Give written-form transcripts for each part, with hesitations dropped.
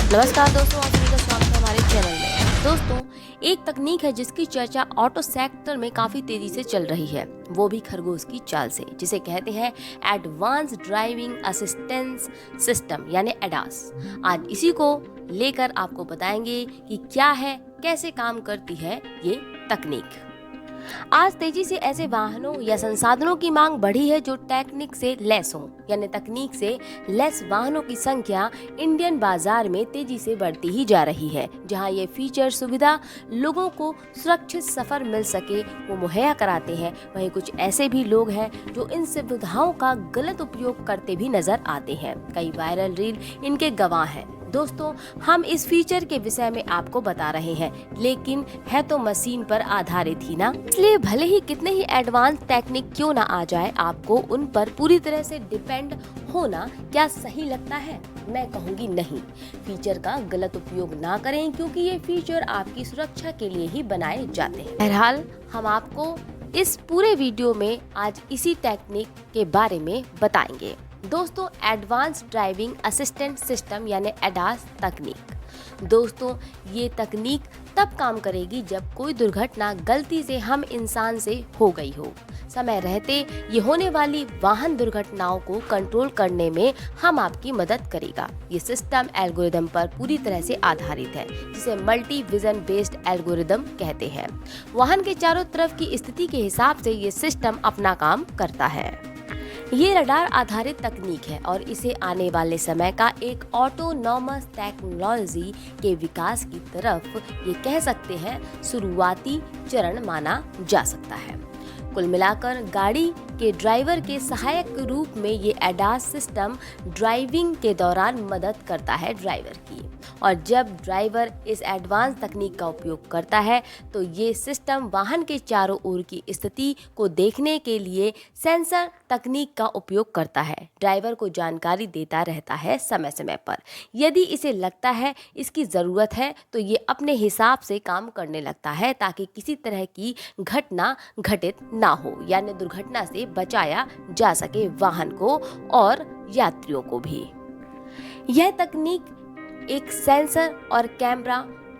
नमस्कार दोस्तों, आप सभी का स्वागत है हमारे चैनल में। दोस्तों, एक तकनीक है जिसकी चर्चा ऑटो सेक्टर में काफी तेजी से चल रही है, वो भी खरगोश की चाल से, जिसे कहते हैं एडवांस ड्राइविंग असिस्टेंस सिस्टम यानी एडास। आज इसी को लेकर आपको बताएंगे कि क्या है, कैसे काम करती है ये तकनीक। आज तेजी से ऐसे वाहनों या संसाधनों की मांग बढ़ी है जो टेक्निक से लेस हो, यानी तकनीक से लेस वाहनों की संख्या इंडियन बाजार में तेजी से बढ़ती ही जा रही है। जहां ये फीचर सुविधा लोगों को सुरक्षित सफर मिल सके वो मुहैया कराते हैं, वहीं कुछ ऐसे भी लोग हैं जो इन सुविधाओं का गलत उपयोग करते भी नजर आते हैं। कई वायरल रील इनके गवाह हैं। दोस्तों, हम इस फीचर के विषय में आपको बता रहे हैं, लेकिन है तो मशीन पर आधारित ही ना, इसलिए भले ही कितने ही एडवांस टेक्निक क्यों ना आ जाए, आपको उन पर पूरी तरह से डिपेंड होना क्या सही लगता है? मैं कहूँगी नहीं। फीचर का गलत उपयोग ना करें, क्योंकि ये फीचर आपकी सुरक्षा के लिए ही बनाए जाते हैं। बहरहाल, हम आपको इस पूरे वीडियो में आज इसी टेक्निक के बारे में बताएंगे। दोस्तों, एडवांस ड्राइविंग असिस्टेंट सिस्टम यानी एडास तकनीक। दोस्तों, ये तकनीक तब काम करेगी जब कोई दुर्घटना गलती से हम इंसान से हो गई हो। समय रहते ये होने वाली वाहन दुर्घटनाओं को कंट्रोल करने में हम आपकी मदद करेगा। ये सिस्टम एल्गोरिदम पर पूरी तरह से आधारित है, जिसे मल्टी विजन बेस्ड एल्गोरिदम कहते हैं। वाहन के चारों तरफ की स्थिति के हिसाब से ये सिस्टम अपना काम करता है। ये रडार आधारित तकनीक है और इसे आने वाले समय का एक ऑटोनॉमस टेक्नोलॉजी के विकास की तरफ ये कह सकते हैं शुरुआती चरण माना जा सकता है। कुल मिलाकर गाड़ी के ड्राइवर के सहायक के रूप में ये एडास सिस्टम ड्राइविंग के दौरान मदद करता है ड्राइवर की, और जब ड्राइवर इस एडवांस तकनीक का उपयोग करता है तो ये सिस्टम वाहन के चारों ओर की स्थिति को देखने के लिए सेंसर तकनीक का उपयोग करता है। ड्राइवर को जानकारी देता रहता है समय समय पर। यदि इसे लगता है इसकी ज़रूरत है तो ये अपने हिसाब से काम करने लगता है, ताकि किसी तरह की घटना घटित ना हो, यानी दुर्घटना से बचाया जा सके वाहन को और यात्रियों को भी। यह तकनीक एक सेंसर और कैमरा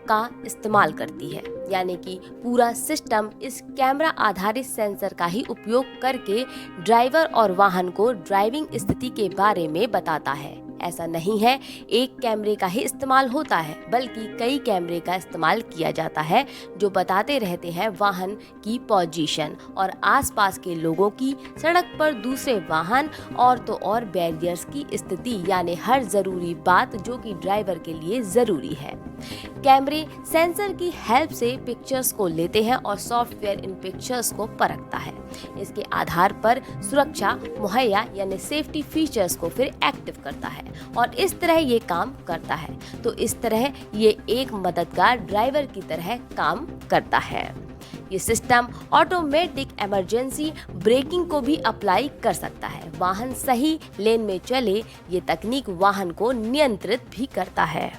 का इस्तेमाल करती है, यानी कि पूरा सिस्टम इस कैमरा आधारित सेंसर का ही उपयोग करके ड्राइवर और वाहन को ड्राइविंग स्थिति के बारे में बताता है। ऐसा नहीं है एक कैमरे का ही इस्तेमाल होता है, बल्कि कई कैमरे का इस्तेमाल किया जाता है जो बताते रहते हैं वाहन की पोजीशन और आसपास के लोगों की, सड़क पर दूसरे वाहन और तो और बैरियर्स की स्थिति, यानी हर जरूरी बात जो कि ड्राइवर के लिए जरूरी है। कैमरे सेंसर की हेल्प से पिक्चर्स को लेते हैं और सॉफ्टवेयर इन पिक्चर्स को परखता है। इसके आधार पर सुरक्षा मुहैया यानी सेफ्टी फीचर्स को फिर एक्टिव करता है और इस तरह ये काम करता है। तो इस तरह ये एक मददगार ड्राइवर की तरह काम करता है। ये सिस्टम ऑटोमेटिक इमरजेंसी ब्रेकिंग को भी अप्लाई कर सकता है। वाहन सही लेन में चले, ये तकनीक वाहन को नियंत्रित भी करता है।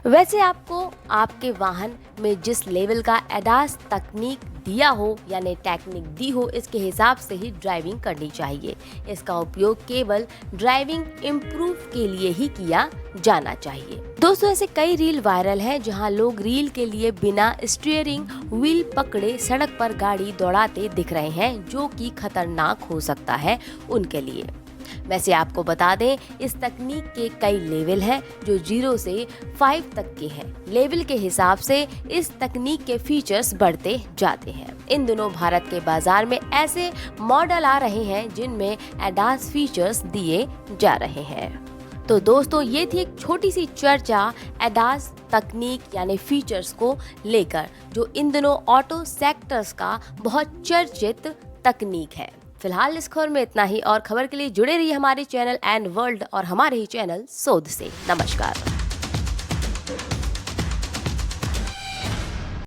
वैसे आपको आपके वाहन में जिस लेवल का एडास तकनीक दिया हो, यानी टेक्निक दी हो, इसके हिसाब से ही ड्राइविंग करनी चाहिए। इसका उपयोग केवल ड्राइविंग इम्प्रूव के लिए ही किया जाना चाहिए। दोस्तों, ऐसे कई रील वायरल हैं जहां लोग रील के लिए बिना स्टीयरिंग व्हील पकड़े सड़क पर गाड़ी दौड़ाते दिख रहे हैं, जो कि खतरनाक हो सकता है उनके लिए। वैसे आपको बता दें, इस तकनीक के कई लेवल हैं जो 0 से 5 तक के हैं। लेवल के हिसाब से इस तकनीक के फीचर्स बढ़ते जाते हैं। इन दिनों भारत के बाजार में ऐसे मॉडल आ रहे हैं जिनमें एडास फीचर्स दिए जा रहे हैं। तो दोस्तों, ये थी एक छोटी सी चर्चा एडास तकनीक यानी फीचर्स को लेकर, जो इन दिनों ऑटो सेक्टर्स का बहुत चर्चित तकनीक है। फिलहाल इस खबर में इतना ही, और खबर के लिए जुड़े रहिए हमारे चैनल एंड वर्ल्ड और हमारे ही चैनल शोध से। नमस्कार।